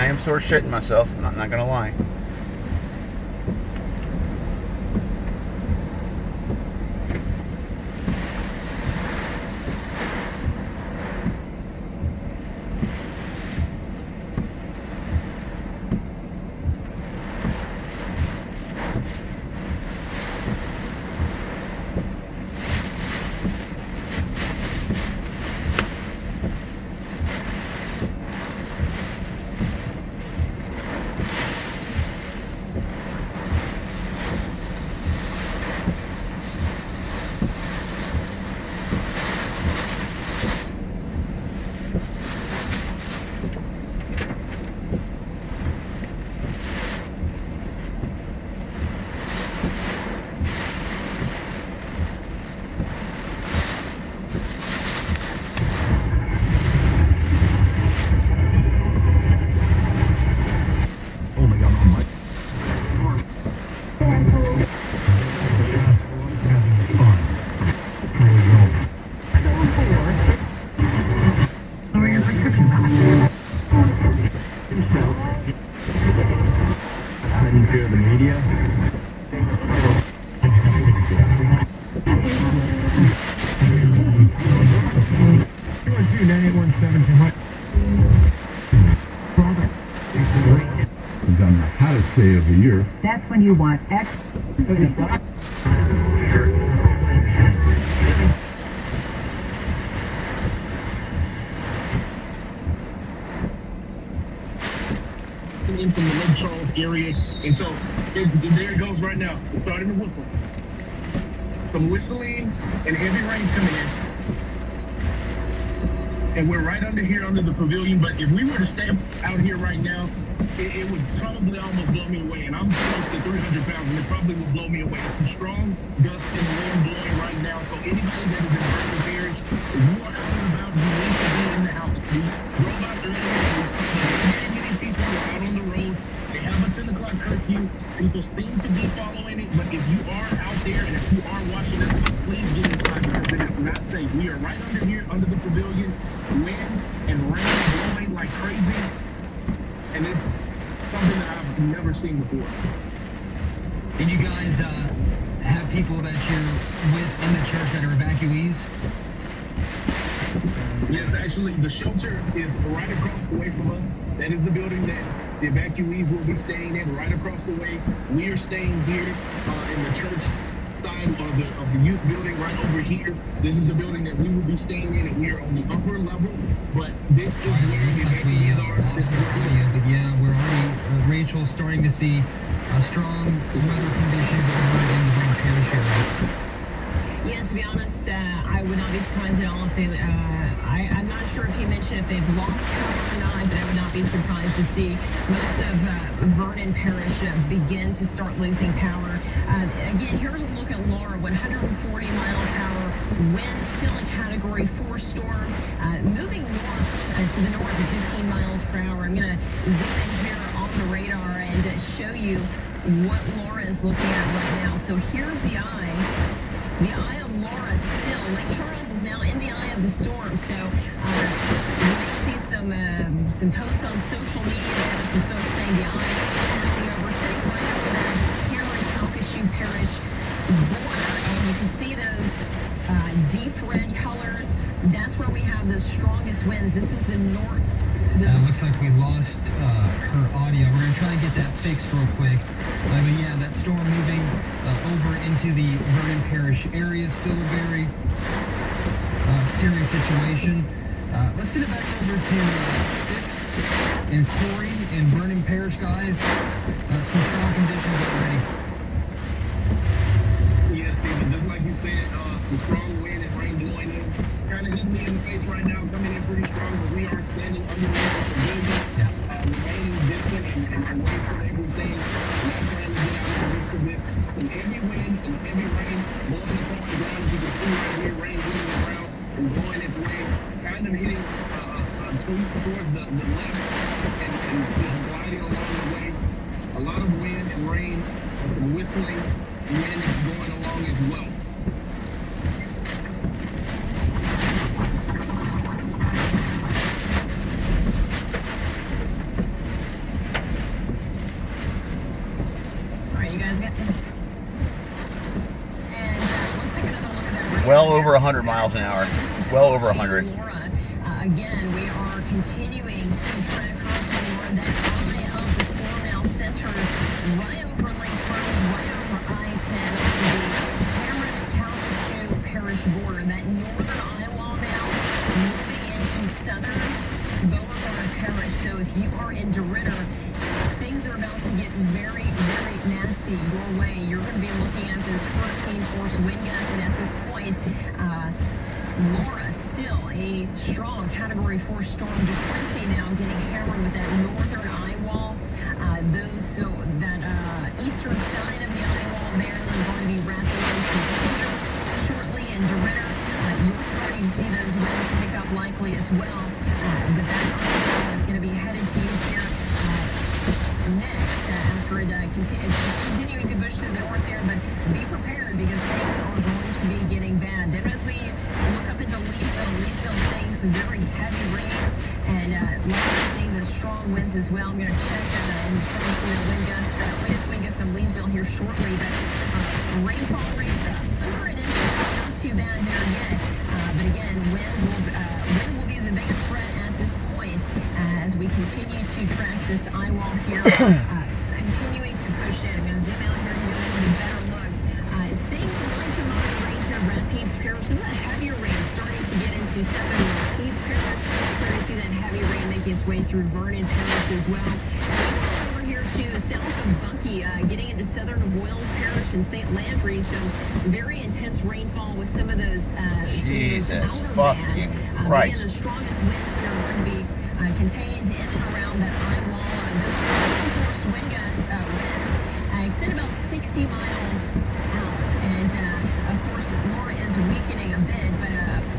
am sore shitting myself. I'm not gonna lie. Day of the year. That's when you want X. In from the Lake Charles area, and so there it goes right now. It's starting to whistle. Some whistling and heavy rain coming in. And we're right under here under the pavilion, but if we were to stay out here right now, it would probably almost blow me away. And I'm close to 300 pounds, and it probably would blow me away. It's a strong gust and wind blowing right now. So anybody that is in Vernon Parish, if you are out and about, you need to be in the house. We drove out earlier, and we saw that very many people are out on the roads. They have a 10 o'clock curfew. People seem to be following it, but if you are out there and if you are watching us, please get inside because it is not safe. We are right under here, under the pavilion, wind and rain blowing like crazy, and it's something that I've never seen before. Did you guys have people that you're with in the church that are evacuees? Yes, actually, the shelter is right across the way from us. That is the building that the evacuees will be staying in, right across the way. We are staying here in the church side of the youth building right over here. This is the building that we will be staying in, and we are on the upper level, but this is where the evacuees are. Lost our audio, but yeah, we're already, Rachel's starting to see strong weather conditions over in the Vernon Parish area. Yes, to be honest, I would not be surprised at all if they, I'm not sure if he mentioned if they've lost power or not, but I would not be surprised to see most of Vernon Parish begin to start losing power. Again, here's a look at Laura, 140-mile-per-hour wind, still a Category 4 storm, moving north to the north at 15 miles per hour. I'm going to zoom in here on the radar and show you what Laura is looking at right now. So here's the eye. The eye of Laura still. Lake Charles is now in the eye of the storm. So you may see some posts on social media. Some folks saying the eye is passing over, sitting right over that Huron-Calcasieu Parish border. And you can see those deep red colors. That's where we have the strongest winds. This is the north. Looks like we lost her audio. We're going to try and get that fixed real quick. But yeah, that storm moving over into the Vernon Parish area. Still a very serious situation. Let's send it back over to Fitz and Corey in Vernon Parish, guys. Some strong conditions already. Yeah, Stephen, just like you said, the strong wind and rain blowing in. Kind of hitting me in the face right now, coming in pretty strong, but we are standing underneath the pavilion, remaining distant and away from everything, not trying to get out of the midst of this. Some heavy wind and heavy rain blowing across the ground, as you can see right here, rain hitting the ground and blowing its way, kind of hitting towards the left and just gliding along the way. A lot of wind and rain, some whistling wind going along as well. Well over 100 miles an hour. Well over 100. Laura, again, we are continuing to track Hurricane Laura. That eye of the storm now centered right over Lake Charles, right over I-10, the Cameron-Calhoun Parish border. That northern eye wall now moving into southern Beauregard Parish. So if you are in DeRidder, things are about to get very, very nasty your way. You're going to be looking at this hurricane force wind gusts, and at this point, Laura still a strong Category 4 storm. DeQuincy now getting hammered with that northern eye wall. That eastern side of the eye wall there is going to be wrapping into Peter shortly, and DeRidder, you're starting to see those winds pick up likely as well. But that eye wall is going to be headed to you here next after it continuing to push to the north there. But be prepared because things are going to be getting bad. Then as we look up into Leesville seeing some very heavy rain, and seeing the strong winds as well. I'm going to check and try to see the wind gusts, latest wind gusts in Leesville here shortly. But rainfall rates under an inch, not too bad there yet. But again, wind will be the biggest threat at this point as we continue to track this eye wall here, continuing to push in. I'm going to zoom out here and give you a better look. Seeing some light to moderate rain here, Rapides Parish. Some of that heavier rain starting to get into southern Rapides Parish. Starting to see that heavy rain making its way through Vernon Parish as well. And over here to south of Bucky, getting into southern Voiles Parish and St. Landry. So very intense rainfall with some of those. Jesus fucking Christ. Again, the strongest winds here are going to be contained in and around that eye wall. Those hurricane force wind gusts, winds extend about 60 miles out. And of course, Laura is weakening a bit, but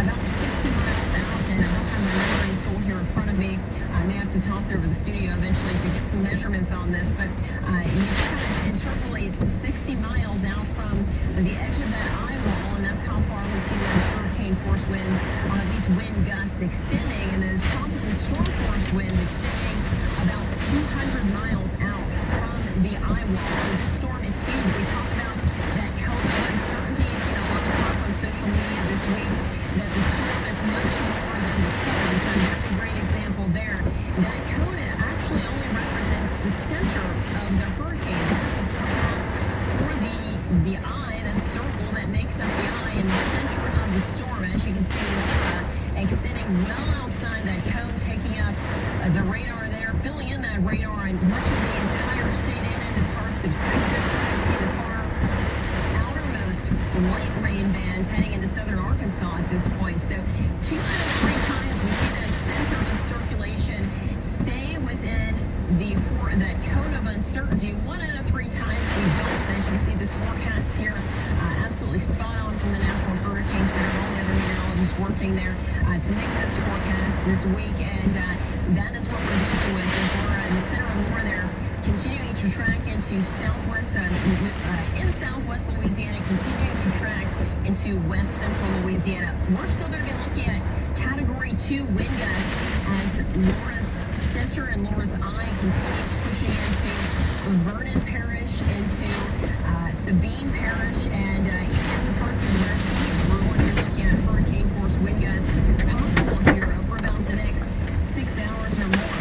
about 60 miles out. And I don't have my measuring tool here in front of me. I may have to toss over the studio eventually to get some measurements on this. But you kind of interpolate 60 miles out from the edge of that eye wall, and that's how far we see those hurricane force winds, these wind gusts extending, and those tropical storm force winds extending about 200 miles out from the eye wall. So this storm is huge. We talk about that cone of uncertainties, a lot of talk on social media this week that the storm is much more than the cone. So there's a great example there. That cone actually only represents the center of the hurricane. That's a forecast for the eye, that circle that makes up the eye in the center of the storm. As you can see, Laura extending well outside that cone, taking up the radar there, filling in that radar in much of the entire state and into parts of Texas. You see the far outermost light rain bands heading into southern Arkansas at this point. So 2 out of 3 times we see that center of circulation stay within that cone of uncertainty. 1 out of 3 times we don't. As you can see, this forecast here absolutely spot on from the National Hurricane Center. All the other meteorologists working there to make this forecast this week, and that is what we're dealing with. As Laura in the center of Laura there, continuing to track into southwest Louisiana, continuing to track into west central Louisiana. We're still going to be looking at Category 2 wind gusts as Laura's center and Laura's eye continues pushing into Vernon Parish, into Sabine Parish, and even into parts of the Rapides. We're going to be looking at hurricane force wind gusts possible here over about the next 6 hours or more.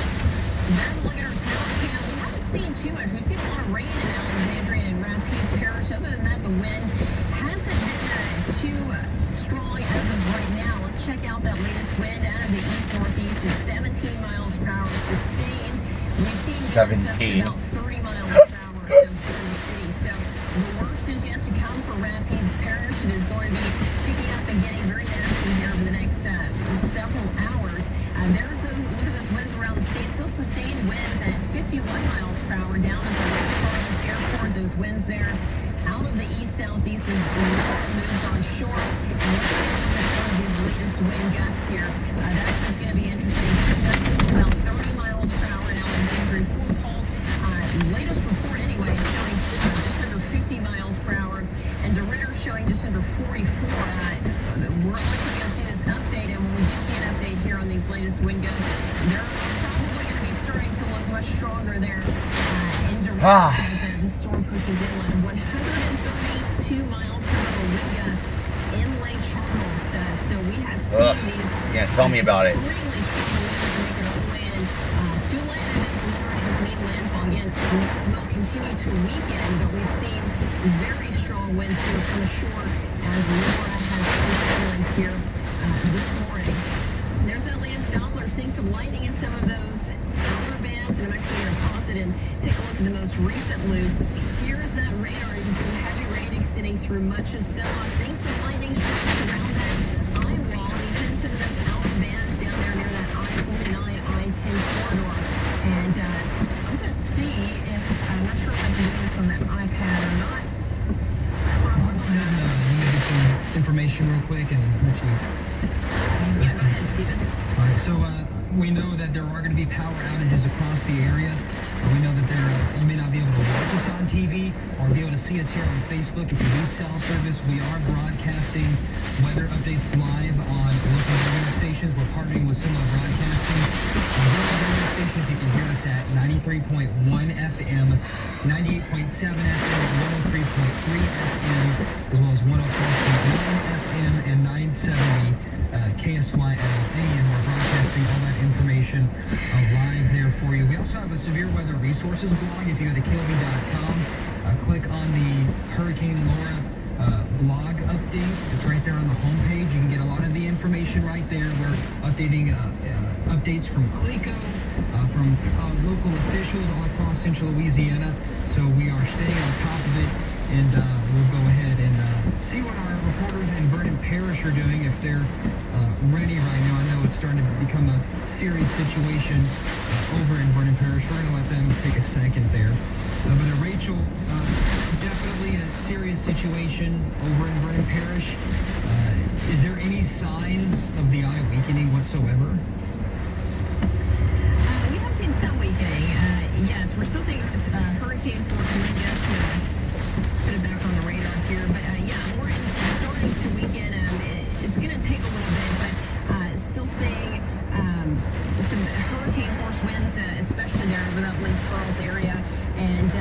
There's a look at our tower cam. We haven't seen too much. We've seen a lot of rain in Alexandria and Rapides Parish. Other than that, the wind hasn't been too strong as of right now. Let's check out that latest wind out of the east-northeast. It's 17 miles per hour sustained. We've seen 17. About 30 miles per hour. So good to see. So the worst is yet to come for Rapides Parish. It is going to be picking up and getting very nasty here over the next several hours. There's those, look at those winds around the state. Still sustained winds at 51 miles per hour down at the Lake Charles Airport. Those winds there out of the east-southeast as Laura moves on shore. And let's take a look at some of these latest wind gusts here. That's what's going to be interesting. Gusting to about 30 miles per hour in Alexandria. Fort Polk, latest report anyway, showing just under 50 miles per hour. And DeRidder showing just under 44. We're likely going to see this update, and when we do see an update here on these latest wind gusts, they're probably going to be starting to look much stronger there in DeRidder as the storm pushes inland. 132 mile per hour wind gusts in Lake Charles. Yep. Yeah, tell me about it. Extremely strong winds make it all the way in to land as Laura has made landfall. Again, will continue to weaken, but we've seen very strong winds here from the shore as Laura has influence here this morning. There's that latest Doppler, seeing some lightning in some of those outer bands, and I'm actually going to pause it and take a look at the most recent loop. Here's that radar. You can see heavy rain extending through much of Selma, seeing some lightning strikes around that eye wall, and even some of those outer bands down there near that I-49, I-10 corridor. And I'm going to see if, I'm not sure if I can do this on that iPad or not. I'll go ahead and let me get some information real quick and let you. Yeah, go ahead, Stephen. All right, so we know that there are going to be power outages across the area. We know that you may not be able to watch us on TV or be able to see us here on Facebook. If you use cell service, we are broadcasting weather updates live on local radio stations. We're partnering with Similar Broadcasting. On local radio stations, you can hear us at 93.1 FM, 98.7 FM, 103.3 FM, as well as 104.9 FM and 970 KSY AM. We're broadcasting all that information live there for you. We also have a severe weather resources blog. If you go to KLV.com, click on the Hurricane Laura blog updates. It's right there on the homepage. You can get a lot of the information right there. We're updating updates from CLECO, from local officials all across central Louisiana. So we are staying on top of it, and we'll go ahead and see what our reporters in Vernon Parish are doing, if they're ready right now. I know it's starting to become a serious situation over in Vernon Parish. We're going to let them take a second there. But Rachel, definitely a serious situation over in Vernon Parish. Is there any signs of the eye weakening whatsoever? We have seen some weakening. Yes, we're still seeing hurricane force wind gusts. Put it back on the radar here. But yeah, we're starting to weaken. It's going to take a little bit, but still seeing some hurricane force winds, especially there over that Lake Charles area. And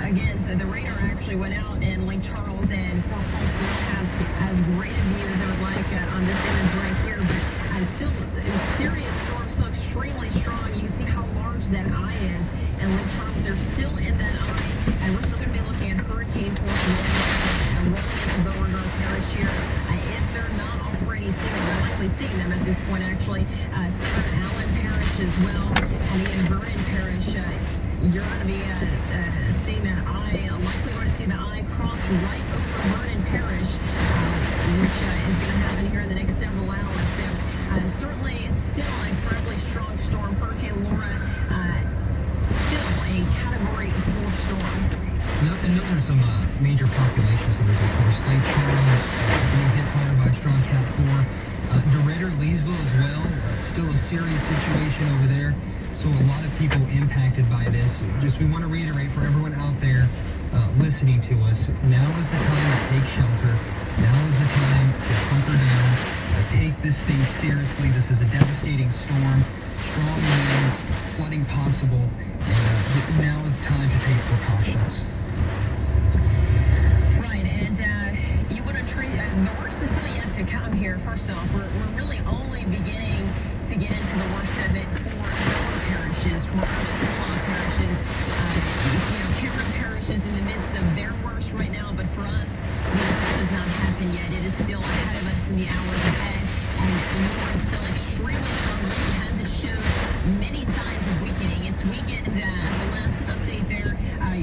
again, so the radar actually went out in Lake Charles and Fort Polk, so they don't have as great a view as I would like on this image right here. But still, a serious storm, so extremely strong. You can see how large that eye is. And Lake Charles, they're still in that eye. And we're still going to be looking at hurricane force winds rolling into Beauregard Parish here. If they're not already seeing them, we're likely seeing them at this point, actually. Southern Allen Parish as well. And again, Vernon Parish, you're going to be seeing that eye, likely going to see the eye cross right over Vernon Parish, which is going to happen here in the next several hours. So certainly still an incredibly strong storm. Hurricane Laura, still a Category 4 storm. And those are some major population centers, of course. Lake Charles being hit hard by a strong Cat 4. DeRidder, Leesville as well. Still a serious situation over there. So a lot of people impacted by this. Just we want to reiterate for everyone out there listening to us, now is the time to take shelter. Now is the time to hunker down, take this thing seriously. This is a devastating storm, strong winds, flooding possible, and now is time to take precautions. Right, and you want to treat, the worst is still yet to come here. First off, we're really only beginning to get into the worst of it for our parishes, for our small parishes. Cameron Parish is in the midst of their worst right now, but for us, the worst has not happened yet. It is still ahead of us in the hours ahead, and Laura is still extremely strong. It hasn't showed many signs of weakening. It's weakened. The last update there,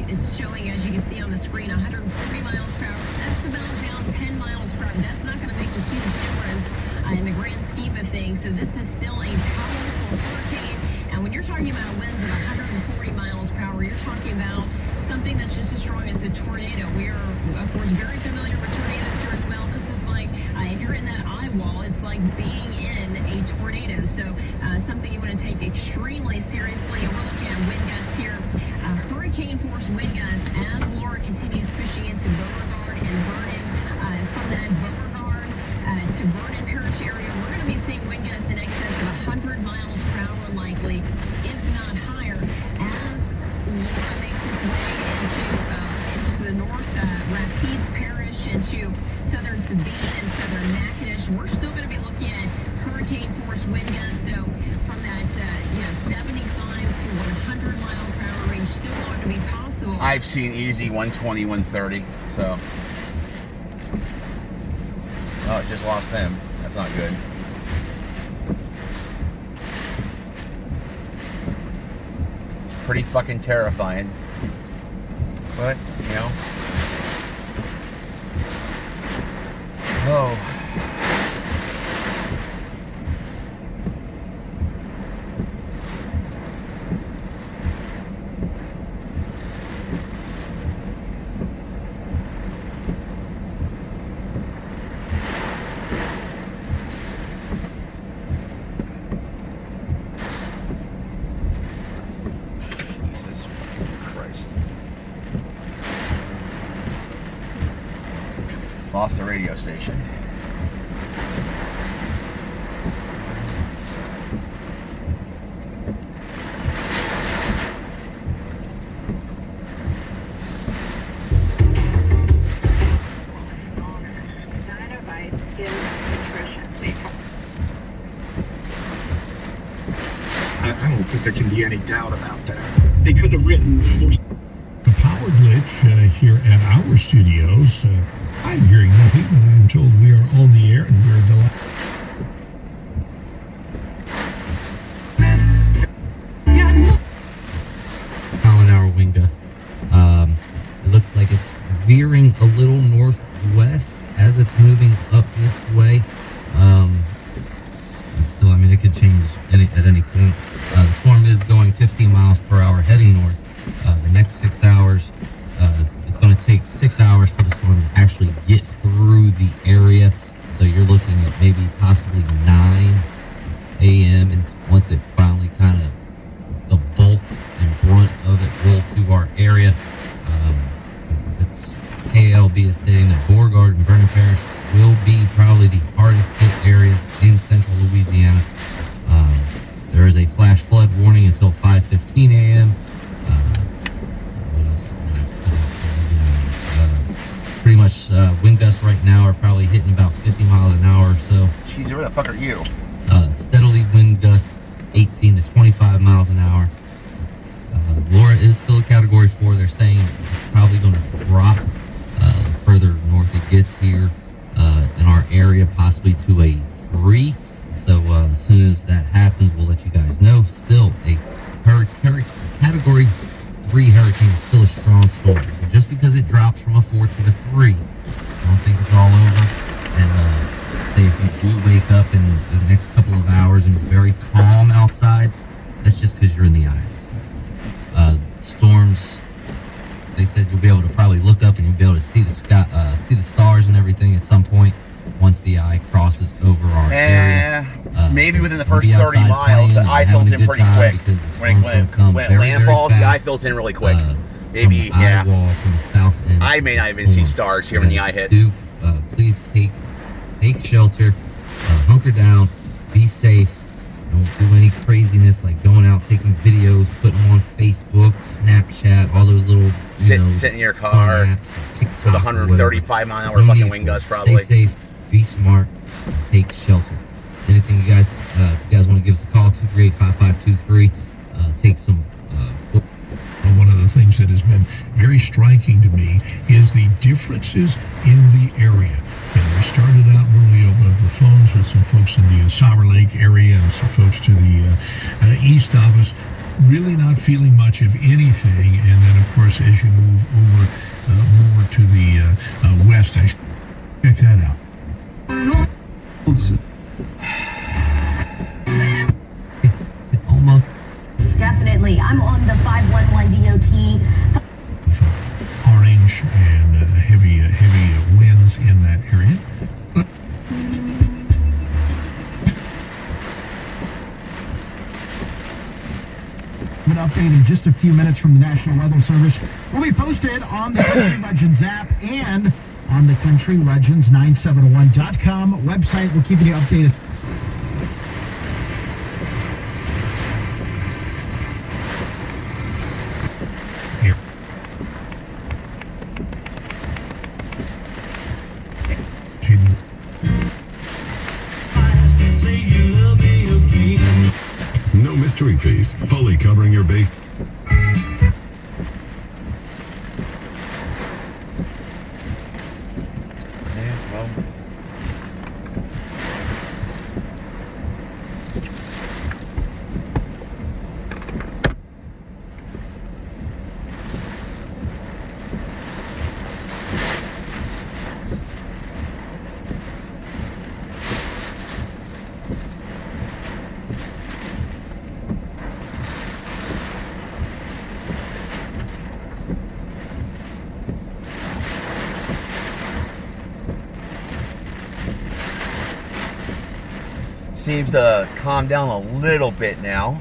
it's showing, as you can see on the screen, 140 miles per hour. That's about down 10 miles per hour. That's not going to make a huge difference in the grand scheme of things. So this is still a powerful hurricane. And when you're talking about winds of 140 miles per hour, you're talking about something that's just as strong as a tornado. We are, of course, very familiar with tornadoes here as well. This is like, if you're in that eye wall, it's like being in a tornado. So something you want to take extremely seriously. And we're looking at wind gusts here. Hurricane force wind gusts as Laura continues pushing into Beauregard and Vernon. From that Beauregard to Vernon Parish area, we're going to be seeing wind gusts in excess of 100 miles per hour likely, if not higher, as Laura makes its way into the north, Rapides Parish, into southern Sabine and southern Natchitoches. We're still going to be looking to be possible. I've seen easy 120, 130. So, oh, it just lost them. That's not good. It's pretty fucking terrifying. But, you know. Oh. Jesus fucking Christ. Lost the radio station. I don't think there can be any doubt about that. They could have written A power glitch here at our studios. I'm hearing nothing, but I'm told we are on the air and we're delighted. Mile-an-hour wind gust. It looks like it's veering a little northwest as it's moving up this way. But still, I mean, it could change at any point. The storm is going 15 miles per hour heading north. The next 6 hours, it's going to take 6 hours for the storm to actually get through the area. So you're looking at maybe possibly 9 a.m. and once it finally kind of, the bulk and brunt of it roll to our area. It's KLB is stating that Beauregard and Vernon Parish will be probably the hardest hit areas in central Louisiana. There is a flash flood warning until 5:15 a.m. What else did I put in for you guys? Pretty much wind gusts right now are probably hitting about 50 miles an hour or so. Jeez, where the fuck are you? Steadily wind gusts 18 to 25 miles an hour. Laura is still a category 4. They're saying it's probably going to drop the further north it gets here in our area, possibly to a 3. So as soon as that happens, we'll let you guys know. Still, a category 3 hurricane is still a strong storm. So just because it drops from a 4 to a 3, I don't think it's all over. And say if you do wake up in the next couple of hours and it's very calm outside, that's just because you're in the eye. Storms, they said you'll be able to probably look up and you'll be able to see the sky, see the stars and everything at some point once the eye crosses over our area. Maybe within the first 30 miles, the eye fills in pretty quick. When it landfalls, the eye fills in really quick. Maybe, yeah. From the south end I may not even see stars here when the eye hits. Please take shelter, hunker down, be safe. Don't do any craziness like going out, taking videos, putting them on Facebook, Snapchat, all those little, sit in your car TikTok, with 135 mile an hour fucking wind gust, probably. Stay safe, be smart, take shelter. Anything you guys, if you guys want to give us a call, 238-5523, take some. One of the things that has been very striking to me is the differences in the area. And we started out when we opened up the phones with some folks in the Sour Lake area and some folks to the east of us, really not feeling much of anything. And then, of course, as you move over more to the west, check that out. Almost. Definitely. I'm on the 511 DOT. Orange and heavy winds in that area. An update in just a few minutes from the National Weather Service will be posted on the Country Legends app and on the CountryLegends971.com website. We're keeping you updated. No mystery fees, fully covering your base. seems to calm down a little bit now.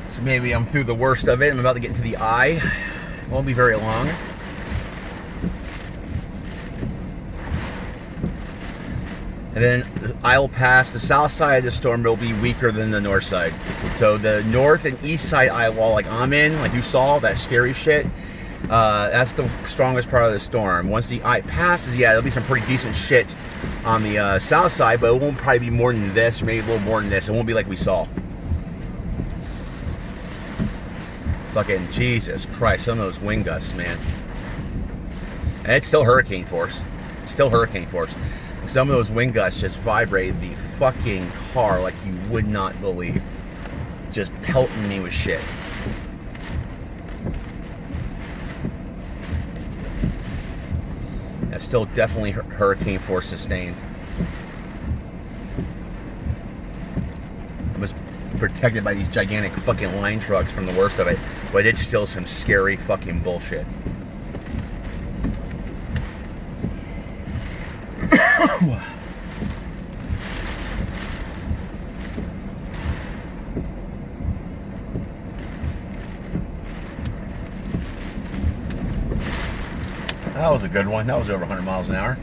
So maybe I'm through the worst of it. I'm about to get into the eye. Won't be very long. And then I will pass the south side of the storm. Will be weaker than the north side. So the north and east side eye wall, like I'm in, like you saw, that scary shit, that's the strongest part of the storm. Once the eye passes, yeah, there'll be some pretty decent shit on the south side, but it won't probably be more than this, or maybe a little more than this. It won't be like we saw. Fucking Jesus Christ, some of those wind gusts, man. And it's still hurricane force. It's still hurricane force. Some of those wind gusts just vibrate the fucking car like you would not believe. Just pelting me with shit. That's still definitely hurricane force sustained. I was protected by these gigantic fucking line trucks from the worst of it, but it's still some scary fucking bullshit. That was a good one. That was over 100 miles an hour.